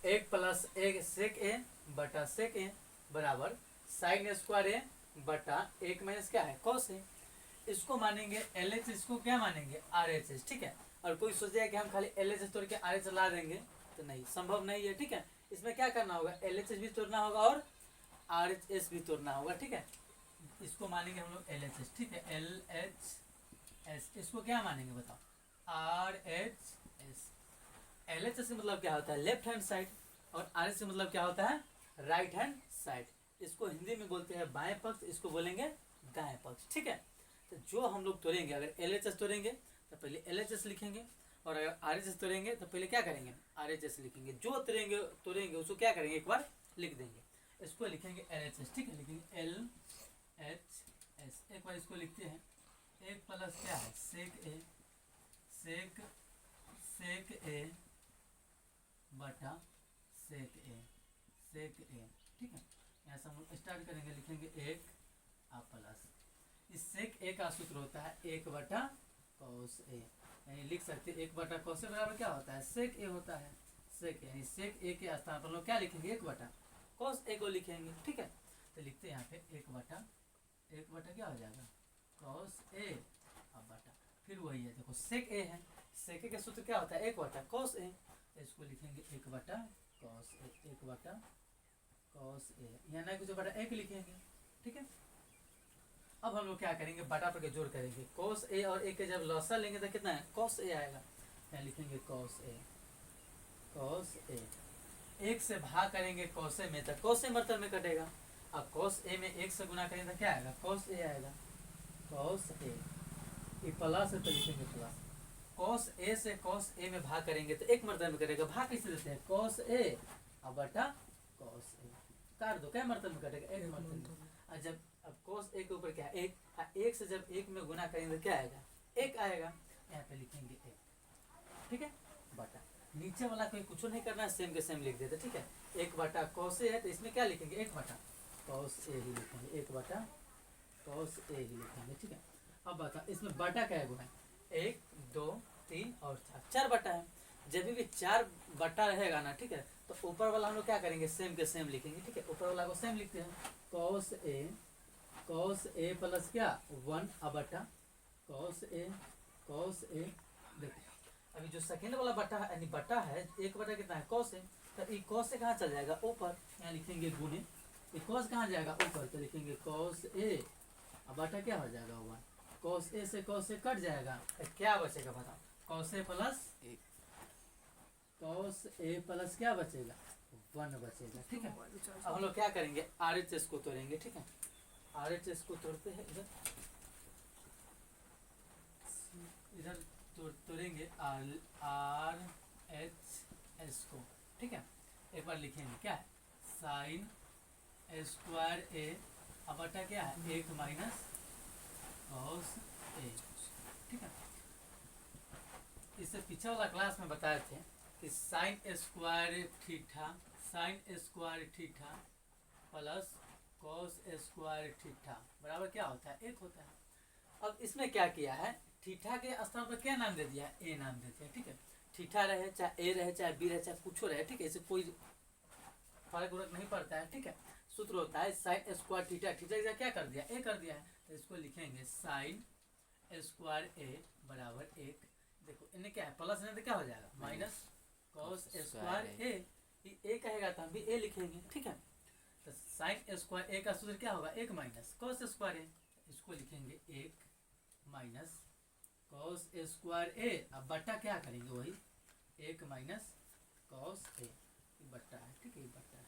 एक प्लस एक सेक ए बटा सेक ए बराबर साइन स्क्वायर ए बटा एक माइनस क्या है कॉस ए। इसको मानेंगे एल एच, इसको क्या मानेंगे आर एच एस, ठीक है। और कोई सोचेगा कि हम खाली एल एच एस तोड़ के आर एच ला देंगे, तो नहीं, संभव नहीं है, ठीक है। इसमें क्या करना होगा, एल एच एस भी तोड़ना होगा और आर एच एस भी तोड़ना होगा, ठीक है। इसको मानेंगे हम लोग एल एच एस, ठीक है, एल एच एस। इसको क्या मानेंगे बताओ, are H S. L H S का मतलब क्या होता है लेफ्ट हैंड साइड, और आर एच का मतलब क्या होता है राइट हैंड साइड। इसको हिंदी में बोलते हैं बाएं पक्ष, इसको बोलेंगे दाएं पक्ष, ठीक है। तो जो हम लोग तोड़ेंगे, अगर एल एच एस तोड़ेंगे तो पहले एल एच एस लिखेंगे, और अगर आर एच एस तोड़ेंगे तो पहले क्या करेंगे आर एच एस लिखेंगे। जो तोड़ेंगे उसको क्या करेंगे एक बार लिख देंगे। इसको लिखेंगे एल एच एस, ठीक है, लिखेंगे एल एच एस। एक बार इसको लिखते हैं, एक प्लस क्या है सेक ए, सेक सेक ए बटा सेक ए, सेक ए, ठीक है। यहाँ से हम लोग स्टार्ट करेंगे, लिखेंगे एक आ प्लस, इस सेक ए का सूत्र होता है एक बटा कॉस ए, यानी लिख सकते हैं एक बटा कॉस ए बराबर क्या होता है सेक ए होता है, सेक ए, यानी सेक ए के स्थान पर लोग क्या लिखेंगे एक बटा कॉस ए को लिखेंगे, ठीक है। तो लिखते हैं यहाँ पे एक बटा क्या हो जाएगा कॉस ए अब बटा, फिर वही है देखो सेक ए है, सेक ए का सूत्र क्या होता है एक बटा कॉस ए, तो इसको लिखेंगे एक बटा कॉस ए, एक बटा कॉस ए, यहाँ ना कुछ बटा एक लिखेंगे, ठीक है। अब हम लोग क्या करेंगे बटा पर के जोड़ करेंगे, कॉस ए और ए के जब लॉसा लेंगे तो कितना है कॉस ए आएगा, यहाँ लिखेंगे कॉस ए, कॉस ए। एक से भाग करेंगे कॉस ए में तो कॉस ए मतलब में कटेगा, अब कॉस ए में एक से गुना करेंगे तो क्या आएगा कॉस ए आएगा, कॉस ए। ये प्लस है तो लिखेंगे प्लस, कॉस ए से कॉस ए में भाग करेंगे तो एक मर्तबे में करेगा, भाग कैसे देते हैं कॉस ए अब बटा कॉस ए, काट दो क्या मर्तबे में कटेगा एक मर्तबे में। और जब अब cos a के ऊपर क्या है एक, एक से जब एक में गुना करेंगे तो क्या आएगा एक आएगा, यहाँ पे लिखेंगे एक, ठीक है, बटा। नीचे वाला कोई कुछ नहीं करना है, सेम के सेम लिख देते, ठीक है। एक बटा cos a है तो इसमें क्या लिखेंगे एक बटा cos a ही लिखेंगे, एक बटा cos a ही लिखेंगे, ठीक है। अब बता इसमें बटा क्या है, एक दो तीन और चार, चार बटा है। जब भी चार बटा रहेगा ना, ठीक है, तो ऊपर वाला हम लोग क्या करेंगे सेम के सेम लिखेंगे, ठीक है। ऊपर वाला को सेम लिखते हैं, कॉस ए प्लस क्या वन अब बटा कॉस ए। देखो अभी जो सेकेंड वाला बटा है यानी बटा है एक बटा कितना है कॉस ए, तो ये कॉस से कहाँ चल जाएगा ऊपर, यहाँ लिखेंगे गुने, ये कॉस कहाँ जाएगा ऊपर, तो लिखेंगे कॉस ए अब बटा क्या हो जाएगा वन, कॉस ए से कॉस ए कट जाएगा, क्या बचेगा बताओ कॉस ए प्लस क्या बचेगा वन बचेगा, ठीक है। अब हम लोग क्या करेंगे आर एच एस को तोड़ेंगे, ठीक है। आर एच एस को तोड़ते हैं, इधर तोड़ेंगे आर एच एस को, ठीक है। एक बार लिखेंगे क्या है साइन स्क्वायर ए अब बटा क्या है एक माइनस कॉस ए, ठीक है। इससे पीछे वाला क्लास में बताए थे कि sine square theta plus cos square theta बराबर क्या होता है एक होता है। अब इसमें क्या किया है थीटा के स्थान पर क्या नाम दे दिया है ए नाम दे दिया, ठीक है। थीटा रहे चाहे ए रहे चाहे बी रहे चाहे कुछ रहे, ठीक है, इसे कोई फर्क उर्क नहीं पड़ता है, ठीक है। सूत्र होता है साइन स्क्वायर थीटा, थीटा क्या कर दिया ए कर दिया है, तो इसको लिखेंगे साइन स्क्वायर ए बराबर एक, देखो इन्हें क्या है प्लस नहीं तो क्या हो जाएगा माइनस कॉस स्क्वायर ए कहेगा तो हम भी ए लिखेंगे, ठीक है। तो साइन स्क्वायर ए का सूत्र क्या होगा एक माइनस कॉस स्क्वायर ए, इसको लिखेंगे एक माइनस कॉस स्क्वायर ए अब बट्टा क्या करेंगे वही एक माइनस कॉस ए बट्टा है, ठीक है, बट्टा है।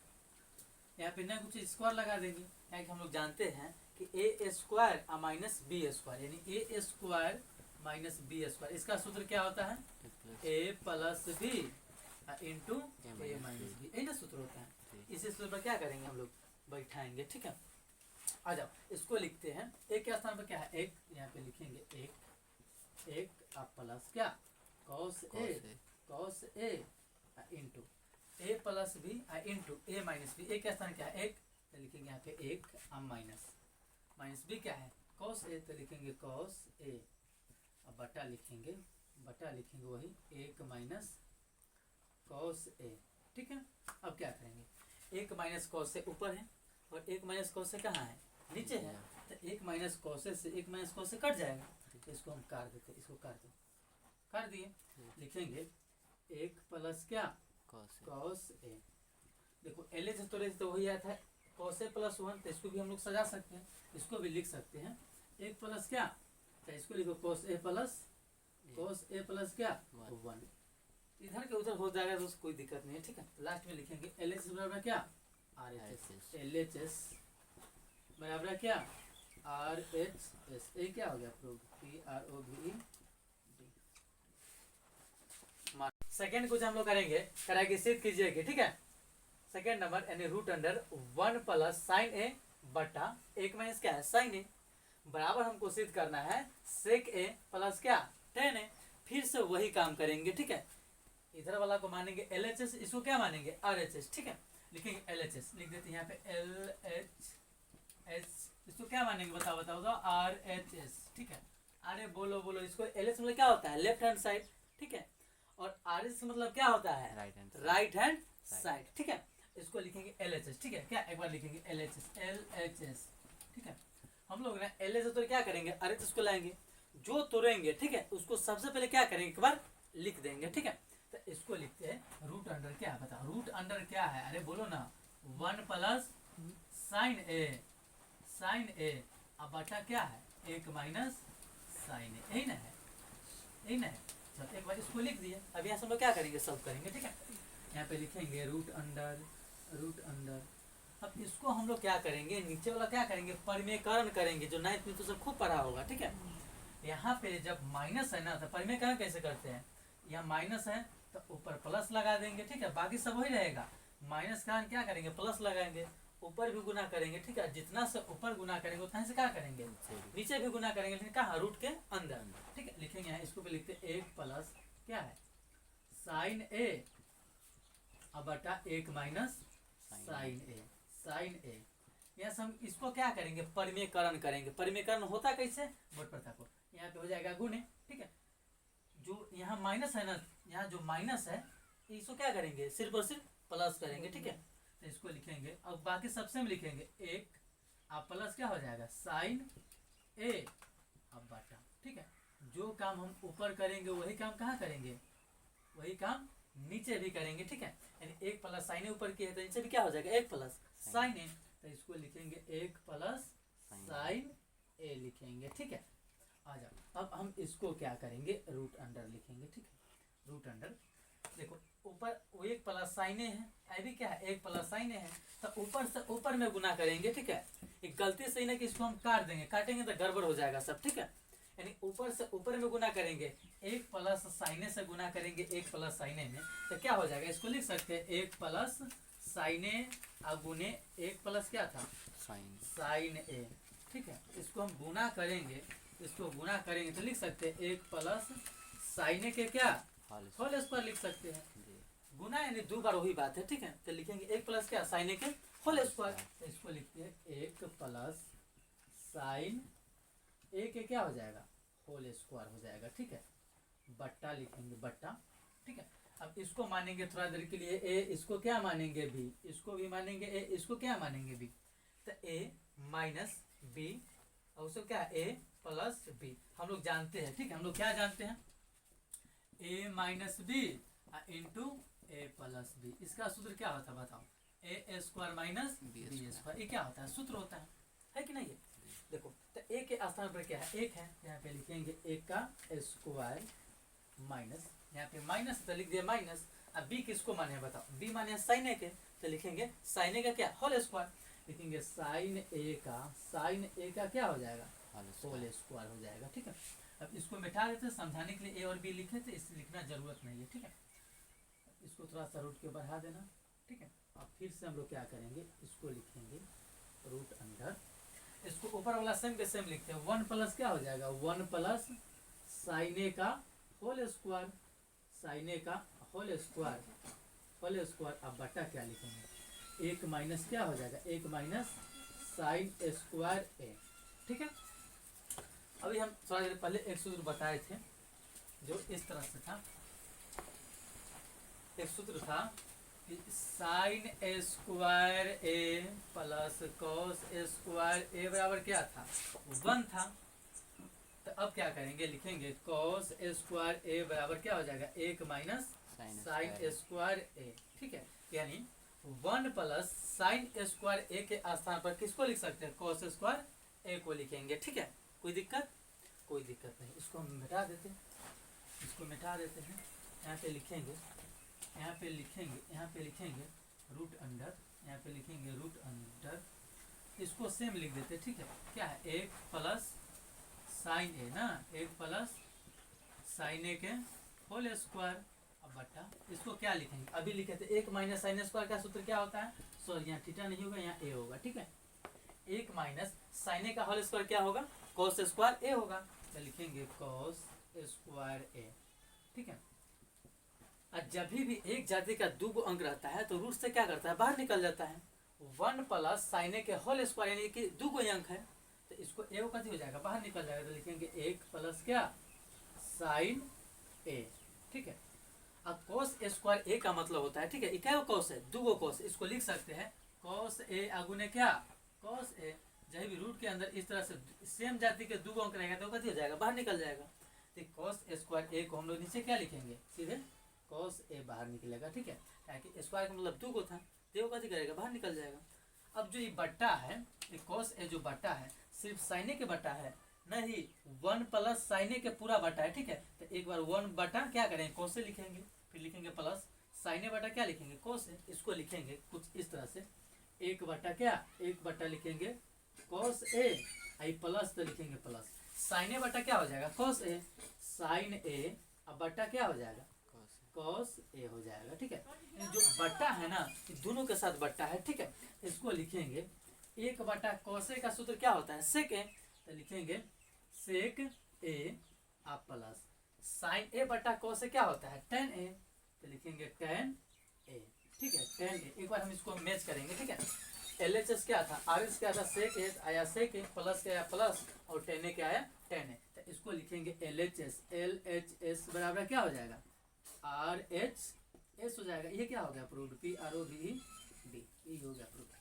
यहाँ पे ना कुछ स्क्वायर लगा देंगे, यहाँ हम लोग जानते हैं कि ए स्क्वायर माइनस बी स्क्वायर यानी ए स्क्वायर माइनस बी स्क्वायर, इसका सूत्र क्या होता है ए प्लस बी इंटू ए माइनस बी, यही ना सूत्र होता है। इसी सूत्र पर क्या करेंगे हम लोग बैठाएंगे, ठीक है। आ जाओ इसको लिखते हैं, एक के स्थान पर क्या है एक, यहाँ पे लिखेंगे एक अब प्लस क्या cos A into A plus B into A minus B, ए के स्थान क्या है एक, तो लिखेंगे यहाँ पे एक माइनस बी क्या है कॉस ए, तो लिखेंगे कॉस ए अब बटा लिखेंगे वही एक माइनस कॉस ए, ठीक है। अब क्या करेंगे, एक माइनस कॉस से ऊपर है और एक माइनस कॉस से कहाँ है, नीचे है, तो एक माइनस कॉस से एक माइनस कॉस से कट जाएगा, तो इसको हम काट देते, इसको काट दो, काट दिए, लिखेंगे एक प्लस क्या कॉस ए। देखो एल एच तो वही आया था कॉस ए प्लस 1, तो इसको भी हम लोग सजा सकते हैं, इसको भी लिख सकते हैं एक प्लस क्या, तो इसको लिखो कॉस ए प्लस क्या 1, इधर के उधर हो जाएगा तो कोई दिक्कत नहीं है, ठीक है। लास्ट में लिखेंगे एल एच बराबर क्या R H S, L H S बराबर क्या आर एच एस, ए क्या हो गया prove P R O V E. Second कुछ हम लोग करेंगे, कराएंगे सिद्ध कीजिएगा, ठीक है। सेकेंड नंबर यानी root under 1 plus sine A बटा 1 माइनस क्या है साइन ए, बराबर हमको सिद्ध करना है सेक ए प्लस क्या टेन ए। फिर से वही काम करेंगे, ठीक है। इधर वाला को मानेंगे एल एच एस, इसको क्या मानेंगे आर एच एस, ठीक है। लिखेंगे एल एच एस, लिख देते हैं यहाँ पे एल एच एस, इसको क्या मानेंगे बताओ बताओ बताओ आर एच एस, ठीक है। अरे बोलो बोलो, इसको एल एच मतलब क्या होता है लेफ्ट हैंड साइड, ठीक है, और आर एच मतलब क्या होता है राइट हैंड साइड, ठीक है। इसको लिखेंगे एल एच एस, ठीक है, क्या एक बार लिखेंगे एल एच एस, ठीक है। हम लोग ना एल एच एस तो क्या करेंगे आर एच एस को लाएंगे, जो तोड़ेंगे, ठीक है, उसको सबसे पहले क्या करेंगे एक बार लिख देंगे, ठीक है। तो इसको लिखते हैं रूट अंडर क्या है बताओ, रूट अंडर क्या है, अरे बोलो ना 1 प्लस साइन ए अब बटा क्या है 1 माइनस साइन ए, यही ना है, यही ना है। चलो एक बार इसको लिख दिए, अब यहाँ से हम लोग क्या करेंगे सब करेंगे, ठीक है। यहाँ पे लिखेंगे रूट अंडर, अब इसको हम लोग क्या करेंगे नीचे वाला क्या करेंगे परिमेयकरण करेंगे, जो 9th में तो सब खूब पढ़ा होगा, ठीक है। यहाँ पे जब माइनस है ना तो परिमेयकरण कैसे करते हैं, यहाँ माइनस है तो ऊपर प्लस लगा देंगे, ठीक है, बाकी सब वही रहेगा। माइनस का क्या करेंगे प्लस लगाएंगे, ऊपर भी गुना करेंगे, ठीक है, जितना से ऊपर गुना करेंगे उतना से क्या करेंगे नीचे भी गुना करेंगे, लेकिन कहाँ रूट के अंदर, ठीक है। लिखेंगे यहाँ इसको भी लिखते 1 प्लस क्या है साइन ए अब बटा 1 माइनस साइन ए। यहाँ से हम इसको क्या करेंगे परिमेयकरण करेंगे, परिमेयकरण होता कैसे बोर्ड पर थाको, यहाँ पे हो जाएगा गुने, ठीक है। जो यहाँ माइनस है ना, यहाँ जो माइनस है इसको क्या करेंगे सिर्फ और सिर्फ प्लस करेंगे, ठीक है। तो इसको लिखेंगे, अब बाकी सबसे में लिखेंगे 1 अब प्लस क्या हो जाएगा साइन ए अब बटा, ठीक है। जो काम हम ऊपर करेंगे वही काम कहाँ करेंगे, वही काम नीचे भी करेंगे, ठीक है। यानी 1 प्लस साइन ए ऊपर की है तो नीचे भी क्या हो जाएगा 1 प्लस साइन ए, तो इसको लिखेंगे 1 प्लस साइन ए लिखेंगे, ठीक है। आ जाओ अब हम इसको क्या करेंगे रूट अंडर लिखेंगे, ठीक है। रूट अंडर देखो ऊपर वो 1 प्लस साइन ए है, अभी क्या है 1 प्लस साइन ए है, तो ऊपर से ऊपर में गुना करेंगे, ठीक है। एक गलती से ही ना कि इसको हम काट देंगे, काटेंगे तो गड़बड़ हो जाएगा सब, ठीक है। यानी ऊपर से ऊपर में गुना करेंगे, 1 प्लस साइने से गुना करेंगे 1 प्लस साइने में, तो क्या हो जाएगा इसको लिख सकते हैं 1 प्लस साइने अगुने 1 प्लस क्या था साइन ए, ठीक है। इसको हम गुना करेंगे, इसको गुना करेंगे तो लिख सकते हैं 1 प्लस साइने के क्या होल स्क्वायर लिख सकते हैं, गुना यानी 2 बार वही बात है, ठीक है। तो लिखेंगे 1 प्लस क्या साइने के होल स्क्वायर, तो इसको लिखते हैं 1 प्लस साइन ए के क्या हो जाएगा होल स्क्वायर हो जाएगा, ठीक है। बट्टा लिखेंगे बट्टा, ठीक है। अब इसको मानेंगे थोड़ा देर के लिए ए, इसको क्या मानेंगे बी, इसको भी मानेंगे ए, इसको क्या मानेंगे बी, तो ए माइनस बी और उसको क्या ए प्लस बी हम लोग जानते हैं, ठीक है। हम लोग क्या जानते हैं ए माइनस बी इंटू ए प्लस बी, इसका सूत्र क्या होता है बताओ ए स्क्वायर माइनस बी स्क्वायर, ये क्या होता है सूत्र होता है कि नहीं है। देखो तो ए के स्थान पर क्या है 1 है, यहाँ पे लिखेंगे 1 का स्क्वायर माइनस, यहाँ पे माइनस तो लिख दिया माइनस, अब बी किसको माने हैं बताओ, बी माने साइन ए के, तो लिखेंगे साइन ए का क्या होल स्क्वायर, लिखेंगे साइन ए का क्या हो जाएगा होल स्क्वायर हो जाएगा, ठीक है। अब इसको मिटा देते समझाने के लिए ए और बी लिखे थे, इस लिखना जरूरत नहीं है, ठीक है। इसको थोड़ा सा रूट के बढ़ा देना, ठीक है। अब फिर से हम लोग क्या करेंगे इसको लिखेंगे रूट अंडर, इसको ऊपर वाला सेम के सेम लिखते हैं 1 प्लस क्या हो जाएगा 1 प्लस साइन ए का होल स्क्वायर, साइन ए का होल स्क्वायर अब बटा क्या लिखेंगे 1 माइनस क्या हो जाएगा 1 माइनस साइन स्क्वायर ए, ठीक है। अभी हम थोड़ा देर पहले एक सूत्र बताए थे जो इस तरह से था, एक सूत्र था साइन स्क्वायर ए प्लस कॉस स्क्वायर ए बराबर क्या था, 1 था। तो अब क्या करेंगे, लिखेंगे कॉस स्क्वायर ए बराबर क्या हो जाएगा, 1 माइनस साइन स्क्वायर ए, ठीक है। यानी 1 प्लस साइन स्क्वायर ए के स्थान पर किसको लिख सकते हैं, कॉस स्क्वायर ए को लिखेंगे, ठीक है। कोई दिक्कत, कोई दिक्कत नहीं। इसको हम मिटा देते हैं, इसको मिटा देते हैं। यहाँ पे लिखेंगे, यहाँ पे लिखेंगे, यहाँ पे लिखेंगे रूट अंडर, यहाँ पे लिखेंगे रूट अंडर, इसको सेम लिख देते, ठीक है। क्या है, 1 प्लस साइन ए ना, 1 प्लस साइन ए के होल स्क्वायर, अब बटा इसको क्या लिखेंगे, अभी लिखे थे 1 माइनस साइन स्क्वायर का सूत्र क्या होता है, सॉरी यहाँ थीटा नहीं होगा, यहाँ ए होगा, ठीक है। 1 माइनस साइन ए का होल स्क्वायर क्या होगा, कॉस स्क्वायर ए होगा, तो लिखेंगे कॉस स्क्वायर ए, ठीक है। और जब भी एक जाति का 2 अंक रहता है तो रूट से क्या करता है, बाहर निकल जाता है। 1 प्लस साइन ए के होल स्क्वायर यानी कि 2 अंक है, तो इसको ए कथी हो जाएगा, बाहर निकल जाएगा, तो लिखेंगे 1 प्लस क्या, साइन ए, ठीक है। अब कॉस स्क्वायर ए का मतलब होता है, ठीक है, क्या कॉस है, 2 कॉस, इसको लिख सकते हैं कॉस ए अगुने क्या, कॉस ए। जब भी रूट के अंदर इस तरह से सेम जाति के 2 अंक रहेगा तो कथी हो जाएगा, बाहर निकल जाएगा। तो कॉस स्क्वायर ए को हम लोग नीचे क्या लिखेंगे, सीधे कॉस ए बाहर निकलेगा, ठीक है, ताकि स्क्वायर का मतलब 2 था, तो कथी करेगा, बाहर निकल जाएगा। अब जो ये बट्टा है, ये कॉस ए जो बट्टा है सिर्फ साइन ए के बट्टा है, नहीं 1 प्लस साइन ए के पूरा बट्टा है, ठीक है। तो एक बार 1 बटा क्या करेंगे, कॉस ए लिखेंगे, फिर लिखेंगे प्लस साइन ए बटा क्या लिखेंगे, कॉस ए। इसको लिखेंगे कुछ इस तरह से, 1 बटा क्या, 1 बटा लिखेंगे कॉस ए, आई प्लस तो लिखेंगे प्लस साइन ए बटा क्या हो जाएगा, कॉस ए, साइन ए, अब बटा क्या हो जाएगा, कॉस ए हो जाएगा, ठीक है। जो बट्टा है ना, दोनों के साथ बट्टा है, ठीक है। इसको लिखेंगे 1 बटा कॉस ए का सूत्र क्या होता है, सेक ए, तो लिखेंगे सेक ए आप प्लस साइन ए बटा कॉस ए क्या होता है, टेन ए, तो लिखेंगे टेन ए, ठीक है, टेन ए। एक बार हम इसको मैच करेंगे, ठीक है। LHS क्या था, RS क्या था, सेक ए आया सेक ए, प्लस क्या आया प्लस, और टेन ए क्या आया टेन ए, तो इसको लिखेंगे LHS बराबर क्या हो जाएगा, RHS हो जाएगा। ये क्या हो गया, प्रूफ PROVED, ये हो गया प्रूफ।